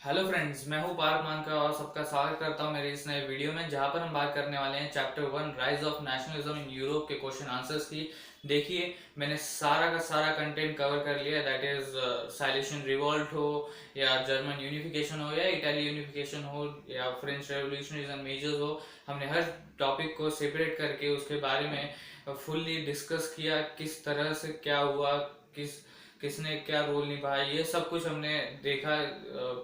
Hello friends, मैं हूं पार्थ मानकर और सबका स्वागत करता हूं मेरे इस नए वीडियो में जहां पर हम बात करने वाले हैं chapter 1 rise of nationalism in Europe के क्वेश्चन आंसर्स की। देखिए, मैंने सारा का सारा कंटेंट कवर कर लिया, दैट इज साइलेशन रिवॉल्ट हो या जर्मन यूनिफिकेशन हो या इटाली यूनिफिकेशन हो या फ्रेंच रेवोल्यूशनरीज एंड मेजर्स हो। हमने हर टॉपिक को सेपरेट करके उसके बारे में फुल्ली डिस्कस किया, किस तरह से क्या हुआ, किसने क्या रोल निभाया, ये सब कुछ हमने देखा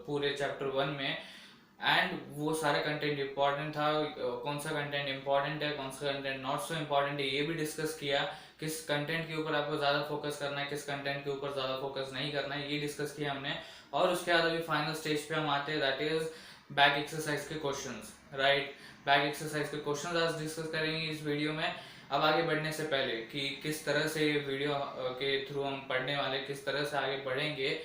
पूरे चैप्टर 1 में। एंड वो सारा कंटेंट इम्पोर्टेंट था। कौन सा कंटेंट इम्पोर्टेंट है, कौन सा कंटेंट नॉट सो इम्पोर्टेंट है, ये भी डिस्कस किया। किस कंटेंट के ऊपर आपको ज़्यादा फोकस करना है, किस कंटेंट के ऊपर ज़्यादा फोकस नहीं करना है, ये डिस्कस किया हमने। और उसके बाद अभी फाइनल स्टेज पे हम आते हैं, दैट इज बैक एक्सरसाइज के क्वेश्चंस। राइट, बैक एक्सरसाइज के क्वेश्चंस आज डिस्कस करेंगे इस वीडियो में। अब आगे बढ़ने से पहले कि किस तरह से वीडियो के थ्रू हम पढ़ने वाले, किस तरह से आगे बढ़ेंगे,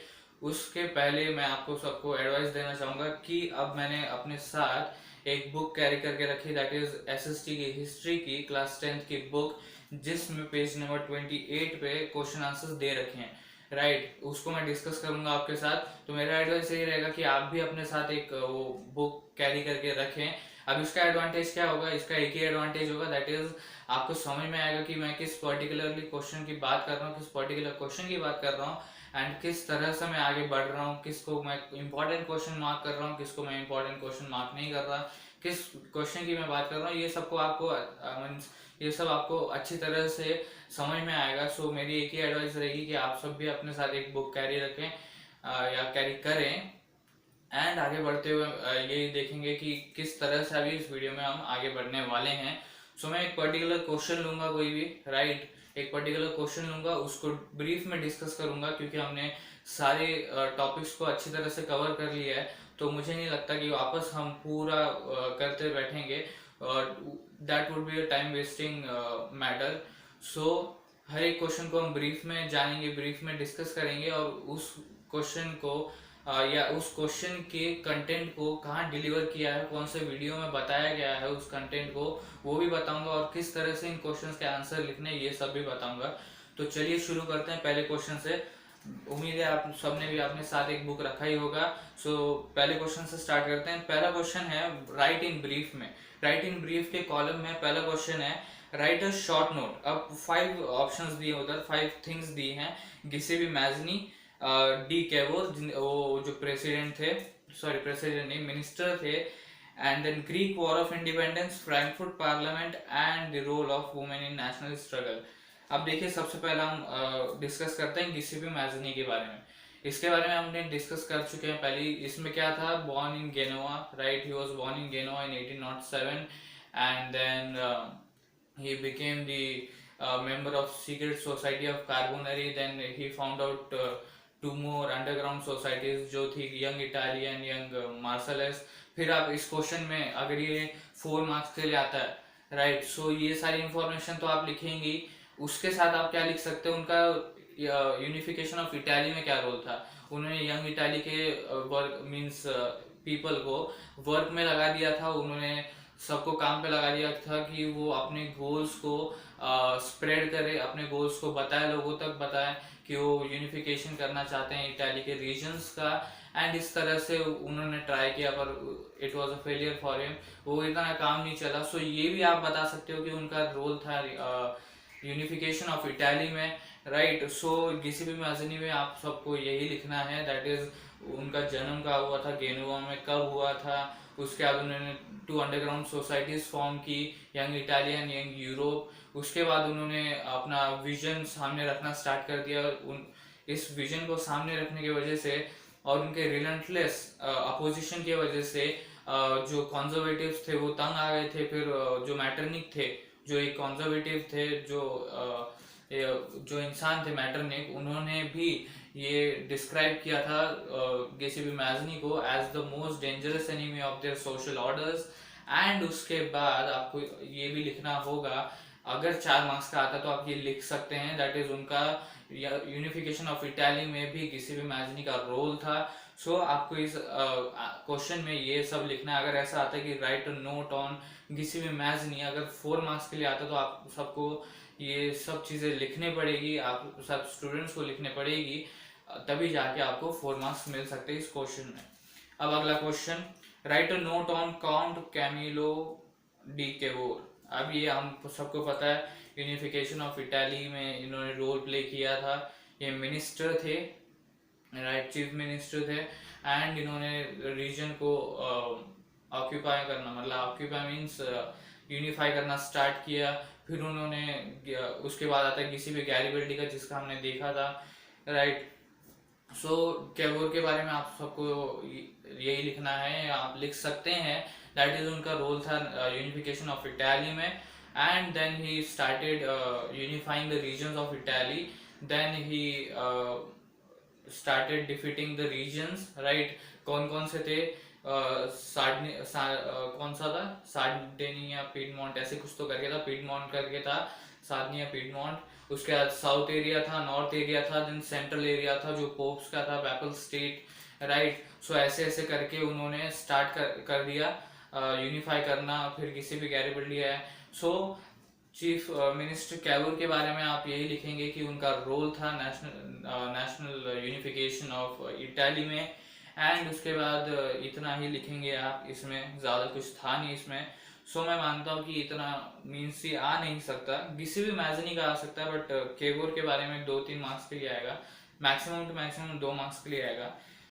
उसके पहले मैं आपको सबको एडवाइस देना चाहूँगा कि अब मैंने अपने साथ एक बुक कैरी करके रखी, दैट इज एसएसटी की हिस्ट्री की क्लास 10th की बुक, जिसमें पेज नंबर 28 पे क्वेश्चन आंसर्स दे रखे हैं। राइट, उसको मैं डिस्कस करूंगा आपके साथ। तो मेरा एडवाइस यही रहेगा कि आप भी अपने साथ एक वो बुक कैरी करके रखें। अब इसका एडवांटेज क्या होगा, इसका एक ही एडवांटेज होगा, दैट इज आपको समझ में आएगा कि मैं किस पर्टिकुलरली क्वेश्चन की बात कर रहा हूँ, किस पर्टिकुलर क्वेश्चन की बात कर रहा हूँ, एंड किस तरह से मैं आगे बढ़ रहा हूँ, किसको मैं इंपॉर्टेंट क्वेश्चन मार्क कर रहा हूँ, किसको मैं इंपॉर्टेंट क्वेश्चन मार्क नहीं कर रहा, किस क्वेश्चन की मैं बात कर रहा हूँ, ये सबको आपको मीन्स ये सब आपको अच्छी तरह से समझ में आएगा। सो मेरी एक ही एडवाइस रहेगी कि आप सब भी अपने साथ एक बुक कैरी रखें या कैरी करें। एंड आगे बढ़ते हुए यही देखेंगे कि किस तरह से अभी इस वीडियो में हम आगे बढ़ने वाले हैं। सो मैं एक पर्टिकुलर क्वेश्चन लूंगा, कोई भी। राइट, एक पर्टिकुलर क्वेश्चन लूंगा, उसको ब्रीफ में डिस्कस करूंगा, क्योंकि हमने सारे टॉपिक्स को अच्छी तरह से कवर कर लिया है। तो मुझे नहीं लगता कि वापस हम पूरा करते बैठेंगे, और that would be a time wasting matter. So हर एक क्वेश्चन को हम ब्रीफ में जानेंगे, ब्रीफ में डिस्कस करेंगे, और उस क्वेश्चन को या उस क्वेश्चन के कंटेंट को कहाँ डिलीवर किया है, कौन से वीडियो में बताया गया है उस कंटेंट को, वो भी बताऊंगा, और किस तरह से इन क्वेश्चंस के आंसर लिखने ये सब भी बताऊंगा। तो चलिए शुरू करते हैं पहले क्वेश्चन से। उम्मीद है आप सबने भी अपने साथ एक बुक रखा ही होगा। सो पहले क्वेश्चन से स्टार्ट करते हैं। पहला क्वेश्चन है राइट इन ब्रीफ में। राइट इन ब्रीफ के कॉलम में पहला क्वेश्चन है राइट अ शॉर्ट नोट। अब 5 ऑप्शंस दिए, उधर 5 थिंग्स दी हैं। गिसेबी मैजनी, डी कैवोर, वो जो प्रेसिडेंट थे, सॉरी प्रेसिडेंट नहीं, मिनिस्टर थे, and then Greek war of independence, Frankfurt parliament, and the role of women in national struggle. अब देखिए, सबसे पहला हम डिस्कस करते हैं गिसेबी मैजनी के बारे में। इसके बारे में हमने डिस्कस कर चुके हैं पहले। इसमें क्या था, born in Genoa, right, he was born in Genoa in 1807, and then he became the member of secret society of Carbonari. Then he found out two more underground societies जो थी यंग इटालियन, यंग मार्शलेस। फिर आप इस question में अगर ये 4 marks के लिए आता है, राइट, सो ये सारी इंफॉर्मेशन तो आप लिखेंगे। उसके साथ आप क्या लिख सकते हो, उनका यूनिफिकेशन ऑफ इटाली में क्या रोल था। उन्होंने यंग इटाली के वर्क मीन्स पीपल को वर्क में लगा दिया था, उन्होंने सबको काम पे लगा दिया था कि वो अपने गोल्स को स्प्रेड करे, अपने गोल्स को बताए, लोगों तक बताए कि वो यूनिफिकेशन करना चाहते हैं इटाली के रीजन्स का। एंड इस तरह से उन्होंने ट्राई किया, पर it was a failure for him, वो इतना काम नहीं चला। सो ये भी आप बता सकते हो कि उनका रोल था यूनिफिकेशन ऑफ इटाली में। राइट, सो गिसेबी मैजनी में आप सबको यही लिखना है, दैट इज उनका जन्म कहाँ हुआ था, गेनुआ में कब हुआ था। उसके बाद उन्होंने 2 अंडरग्राउंड सोसाइटीज फॉर्म की, यंग इटालियन, यंग यूरोप। उसके बाद उन्होंने अपना विजन सामने रखना स्टार्ट कर दिया। इस विजन को सामने रखने की वजह से और उनके रिलेंटलेस अपोजिशन की वजह से जो कॉन्जर्वेटिव्स थे वो तंग आ गए थे। फिर जो मैटरनिक थे, जो एक कॉन्जर्वेटिव थे, जो इंसान थे मैटरनिक, उन्होंने भी ये डिस्क्राइब किया था गिसेबी मैजनी को as the most dangerous enemy of their social orders. And उसके बाद आपको ये भी लिखना होगा, अगर 4 मार्क्स का आता तो आप ये लिख सकते हैं, दैट इज उनका यूनिफिकेशन ऑफ इटाली में भी गिसेबी मैजनी का रोल था। सो आपको इस क्वेश्चन में ये सब लिखना है। अगर ऐसा आता है कि राइट नोट ऑन गिसेबी मैजनी, अगर 4 मार्क्स के लिए आता तो आप सबको ये सब चीज़ें लिखनी पड़ेगी, आप सब स्टूडेंट्स को लिखने पड़ेगी, तभी जाके आपको 4 मार्क्स मिल सकते हैं इस क्वेश्चन में। अब अगला question, write a note on count Camillo di Cavour. अब ये हम सबको पता है, यूनिफिकेशन ऑफ इटाली में इन्होंने रोल प्ले किया था। ये मिनिस्टर थे, राइट, चीफ मिनिस्टर थे, एंड इन्होंने रीजन को ऑक्यूपाई करना, मतलब ऑक्यूपाई मीन्स यूनिफाई करना स्टार्ट किया। फिर उन्होंने उसके बाद आता है किसी भी गैरिबल्डी का, जिसका हमने देखा था, राइट। सो कैवोर के बारे में आप सबको यही लिखना है, आप लिख सकते हैं। दैट इज उनका रोल था यूनिफिकेशन ऑफ इटाली में, and then he started unifying the regions of Italy, then he started defeating the regions, right. कौन कौन से थे? कौन सा था, सार्डिनिया, पीडमोंट, ऐसे कुछ तो करके था, पीडमोंट करके था, सार्डिनिया, पीडमोंट। उसके बाद साउथ एरिया था, नॉर्थ एरिया था, देन सेंट्रल एरिया था जो पोप्स का था, पैपल स्टेट, राइट। सो ऐसे ऐसे करके उन्होंने स्टार्ट कर दिया यूनिफाई करना। फिर किसी भी गैरिबल्डी है। सो चीफ मिनिस्टर कैवोर के बारे में आप यही लिखेंगे कि उनका रोल था नेशनल यूनिफिकेशन ऑफ इटाली में, एंड उसके बाद इतना ही लिखेंगे आप, इसमें ज़्यादा कुछ था नहीं इसमें। सो मैं मानता हूँ कि इतना मीन्स ये आ नहीं सकता, किसी भी मैगजीन का आ सकता है, बट केवोर के बारे में 2-3 मार्क्स के लिए आएगा, मैक्सिमम टू मैक्सिमम 2 मार्क्स के लिए आएगा।